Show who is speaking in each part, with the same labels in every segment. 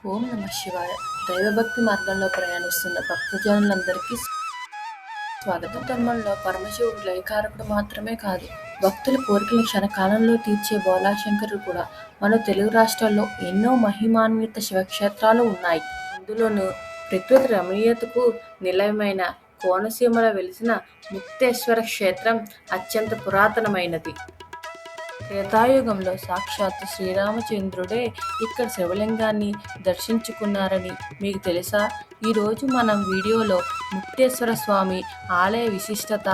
Speaker 1: ఓం నమ శివాయ. దైవభక్తి మార్గంలో ప్రయాణిస్తున్న భక్తజనులందరికీ స్వాగతం. ధర్మంలో పరమశివుడు లయకారకుడు మాత్రమే కాదు, భక్తుల కోరికలను క్షణకాలంలో తీర్చే బోలాశంకరుడు కూడా. మన తెలుగు రాష్ట్రాల్లో ఎన్నో మహిమాన్విత శివక్షేత్రాలు ఉన్నాయి. అందులోనూ ప్రకృతి రమణీయతకు నిలయమైన కోనసీమలో వెలిసిన ముక్తేశ్వర క్షేత్రం అత్యంత పురాతనమైనది. త్రేతాయుగంలో సాక్షాత్తు శ్రీరామచంద్రుడే ఇక్కడ శివలింగాన్ని దర్శించుకున్నారని మీకు తెలుసా? ఈరోజు మనం వీడియోలో ముక్తేశ్వర స్వామి ఆలయ విశిష్టత,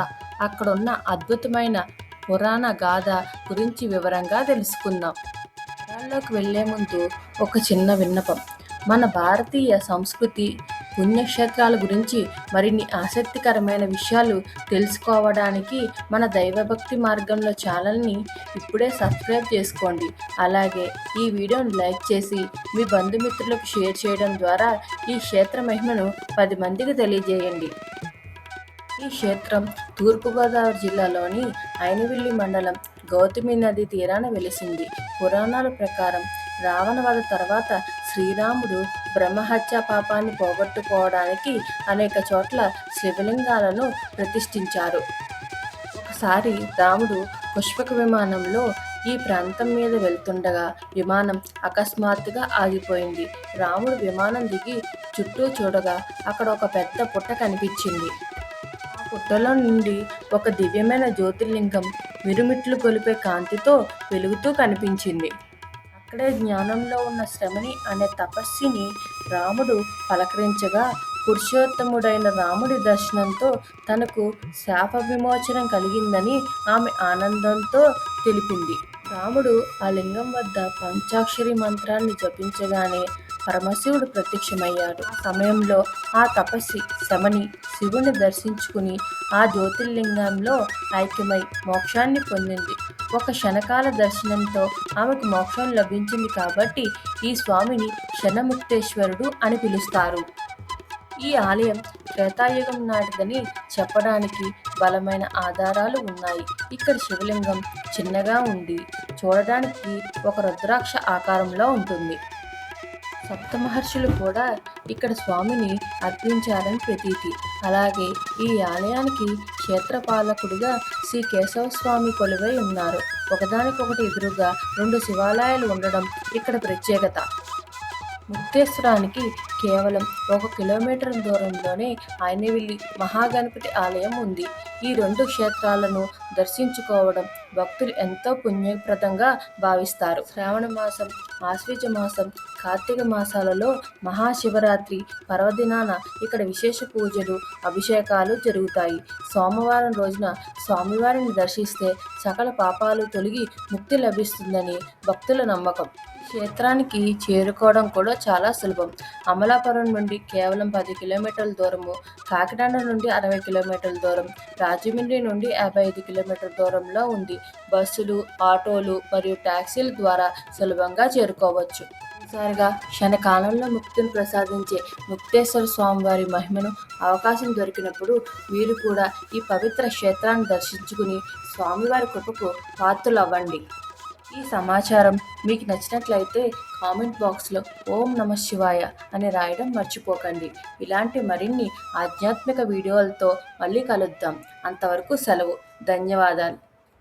Speaker 1: అక్కడున్న అద్భుతమైన పురాణ గాథ గురించి వివరంగా తెలుసుకుందాం. వివరాల్లోకి వెళ్లే ముందు ఒక చిన్న విన్నపం. మన భారతీయ సంస్కృతి, పుణ్యక్షేత్రాల గురించి మరిన్ని ఆసక్తికరమైన విషయాలు తెలుసుకోవడానికి మన దైవభక్తి మార్గంలో ఛానల్ని ఇప్పుడే సబ్స్క్రైబ్ చేసుకోండి. అలాగే ఈ వీడియోని లైక్ చేసి మీ బంధుమిత్రులకు షేర్ చేయడం ద్వారా ఈ క్షేత్ర మహిమను 10 మందికి తెలియజేయండి. ఈ క్షేత్రం తూర్పుగోదావరి జిల్లాలోని అయినవిల్లి మండలం గౌతమి నది తీరాన వెలిసింది. పురాణాల ప్రకారం రావణ వధ తర్వాత శ్రీరాముడు బ్రహ్మహత్య పాపాన్ని పోగొట్టుకోవడానికి అనేక చోట్ల శివలింగాలను ప్రతిష్ఠించారు. ఒకసారి రాముడు పుష్పక విమానంలో ఈ ప్రాంతం మీద వెళ్తుండగా విమానం అకస్మాత్తుగా ఆగిపోయింది. రాముడు విమానం దిగి చుట్టూ చూడగా అక్కడ ఒక పెద్ద పుట్ట కనిపించింది. ఆ పుట్టలో నుండి ఒక దివ్యమైన జ్యోతిర్లింగం మిరుమిట్లు గొలిపే కాంతితో వెలుగుతూ కనిపించింది. అక్కడే జ్ఞానంలో ఉన్న శ్రమని అనే తపస్విని రాముడు పలకరించగా, పురుషోత్తముడైన రాముడి దర్శనంతో తనకు శాప విమోచనం కలిగిందని ఆమె ఆనందంతో తెలిపింది. రాముడు ఆ లింగం వద్ద పంచాక్షరి మంత్రాన్ని జపించగానే పరమశివుడు ప్రత్యక్షమయ్యాడు. ఆ సమయంలో ఆ తపస్వి శమని శివుని దర్శించుకుని ఆ జ్యోతిర్లింగంలో ఐక్యమై మోక్షాన్ని పొందింది. ఒక క్షణకాల దర్శనంతో ఆమెకు మోక్షం లభించింది కాబట్టి ఈ స్వామిని క్షణముక్తేశ్వరుడు అని పిలుస్తారు. ఈ ఆలయం త్రేతాయుగం నాటిదని చెప్పడానికి బలమైన ఆధారాలు ఉన్నాయి. ఇక్కడ శివలింగం చిన్నగా ఉండి చూడడానికి ఒక రుద్రాక్ష ఆకారంలో ఉంటుంది. సప్తమహర్షులు కూడా ఇక్కడ స్వామిని అర్పించారని ప్రతీతి. అలాగే ఈ ఆలయానికి క్షేత్రపాలకుడిగా శ్రీ కేశవస్వామి కొలువై ఉన్నారు. ఒకదానికొకటి ఎదురుగా 2 శివాలయాలు ఉండడం ఇక్కడ ప్రత్యేకత. ముక్తేశ్వరానికి కేవలం 1 కిలోమీటర్ దూరంలోనే అయినవిల్లి మహాగణపతి ఆలయం ఉంది. ఈ 2 క్షేత్రాలను దర్శించుకోవడం భక్తులు ఎంతో పుణ్యప్రదంగా భావిస్తారు. శ్రావణ మాసం, ఆశ్వీజ మాసం, కార్తీక మాసాలలో మహాశివరాత్రి పర్వదినాన ఇక్కడ విశేష పూజలు, అభిషేకాలు జరుగుతాయి. సోమవారం రోజున స్వామివారిని దర్శిస్తే సకల పాపాలు తొలగి ముక్తి లభిస్తుందని భక్తుల నమ్మకం. క్షేత్రానికి చేరుకోవడం కూడా చాలా సులభం. అమలాపురం నుండి కేవలం 10 కిలోమీటర్ల దూరము, కాకినాడ నుండి 60 కిలోమీటర్ల దూరం, రాజమండ్రి నుండి 55 కిలోమీటర్ల దూరంలో ఉంది. బస్సులు, ఆటోలు మరియు టాక్సీల ద్వారా సులభంగా చేరుకోవచ్చు. ఈసారిగా క్షణకాలంలో ముక్తిని ప్రసాదించే ముక్తేశ్వర స్వామివారి మహిమను అవకాశం దొరికినప్పుడు మీరు కూడా ఈ పవిత్ర క్షేత్రాన్ని దర్శించుకుని స్వామివారి కృపకు పాత్రులవ్వండి. ఈ సమాచారం మీకు నచ్చినట్లయితే కామెంట్ బాక్స్లో ఓం నమ శివాయ అని రాయడం మర్చిపోకండి. ఇలాంటి మరిన్ని ఆధ్యాత్మిక వీడియోలతో మళ్ళీ కలుద్దాం. అంతవరకు సెలవు. ధన్యవాదాలు.